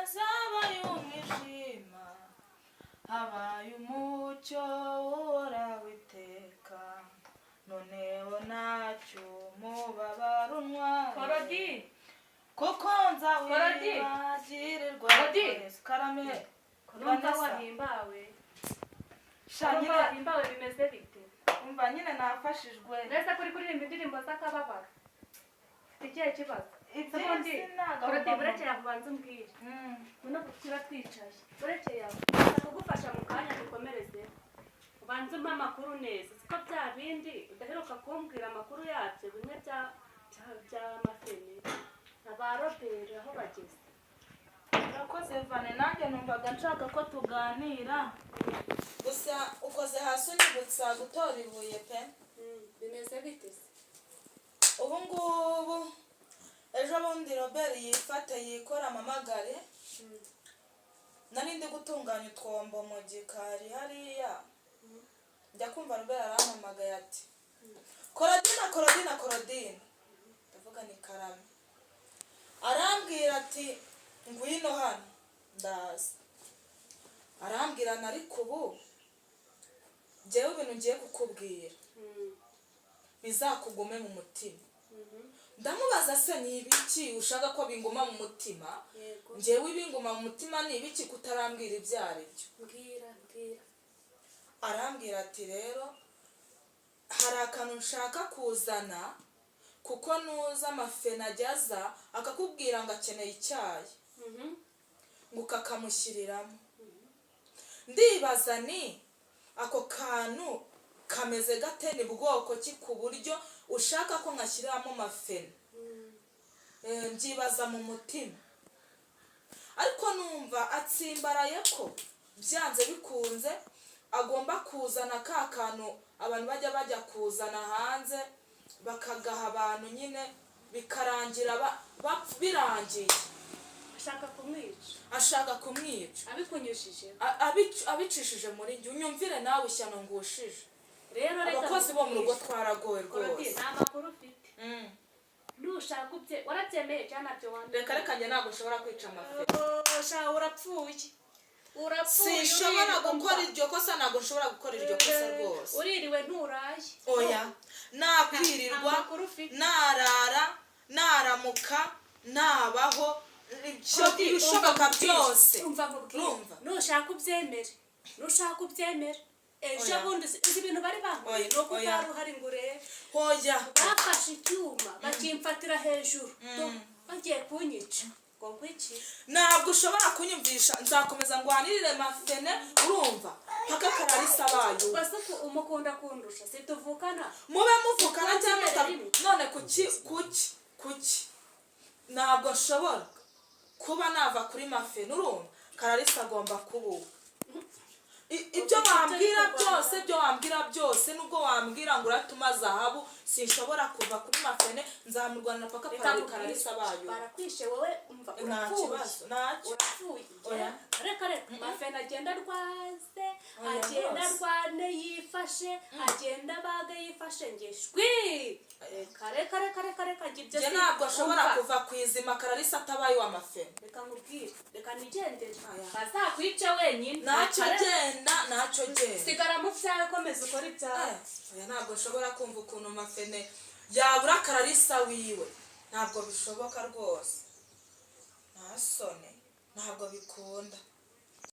hazabaye umwijima habaye umucyo uhoraho iteka noneho ntacyo umubabaro untwaye kuko nzawibagirirwa Yesu karame numva wahimbawe shanyine wahimbawe bimeze bite umva nyine nafashijwe neza kuri kuririmba indirimbo z'akababaro ikihe kibazo ubundi burekeye aho banza umbwire no gukira twicaye burekeye aho kugufasha mu kanya dukomereze ubanza umpa amakuru neza siko bya bindi udaheruka kumbwira amakuru yabyo bimwe by'amafene aba Robert aho bageze urakoze Vane nanjye numvaga nshaka ko tuganira gusa ukoze hasi unibutsa gutora ibuye pe bimeze bite ubu ngubu ejo bundi Robert yifate yikora amamagare nari ndi gutunganya utwombo mu gikari hariya njya kumva Robert arampamagaye ati Korodina ndavuga ni Karame arambwira ati ngwino hano ndaza arambwira ariko ubu njyewe ibintu ngiye kukubwira bizakugume mu mutima ndamubaza se ni ibiki ushaka ko binguma mu mutima njyewe ibinguma mu mutima ni ibiki kutarambwira ibyo ari byo mbwira arambwira ati rero hari akantu nshaka kuzana kuko nuza amafena ajyaza akakubwira ngo akeneye icyayi ngo ukakamushyiriramo ndibaza ni ako kantu kameze gate ni bwoko ki ku buryo ushaka ko nkashyiramo amafena mbyibaza mu mutima ariko numva atsimbaraye ko byanze bikunze agomba kuzana ka kantu abantu bajya kuzana hanze bakagaha abantu nyine bikarangira birangiye ashaka kumwica abikunyushije abicishije muri njye unyumvire nawe ishyano ngushije rero abakozi bo mu rugo twaragowe rwose nta makuru ufite nushaka ubye warabyemeye cyane nabyo wandika reka njye ntabwo ushobora kwica amafera urapfuye sinshobora gukora iryo kosa ntabwo nshobora gukora iryo kosa rwose uririwe nturaye oya nakwirirwa narara naramuka nabaho ibishoboka byose nushaka ubyemere ejo bundi uzi ibintu bari bankoreye ni uko utari uhari ngo urebe hoya bafashe icyuma bakimfatira hejuru bagiye kunyica ngo ngwiki ntabwo ushobora kunyumvisha nzakomeza ngwanirire mafene urumva paka Kararisa bayo base umukunda kundusha si tuvukana mube muvukana cyangwa none kuki ntabwo nshobora kuba nava kuri mafene urumva Kararisa agomba kubuka ibyo wambwira byose nubwo wambwira ngo uratuma zahabu sinshobora kuva kuri mafene nzamurwanira paka Kararisa bayo barakwishe wowe umva urapfuye reka mafene agenda rwaze agenda rwane yifashe agenda baga yifashe ngishwi kare ngibyo je ntabwo ashobora kuva kwizima Kararisa atabaye wa mafene reka nkubwire reka nigendere bazakwica wenyine ntacyo genda sigara mu byawe komeza ukora ibyawe oya ntabwo nshobora kumva ukuntu mafene yabura Kararisa wiwe ntabwo bishoboka rwose ntasone ntabwo bikunda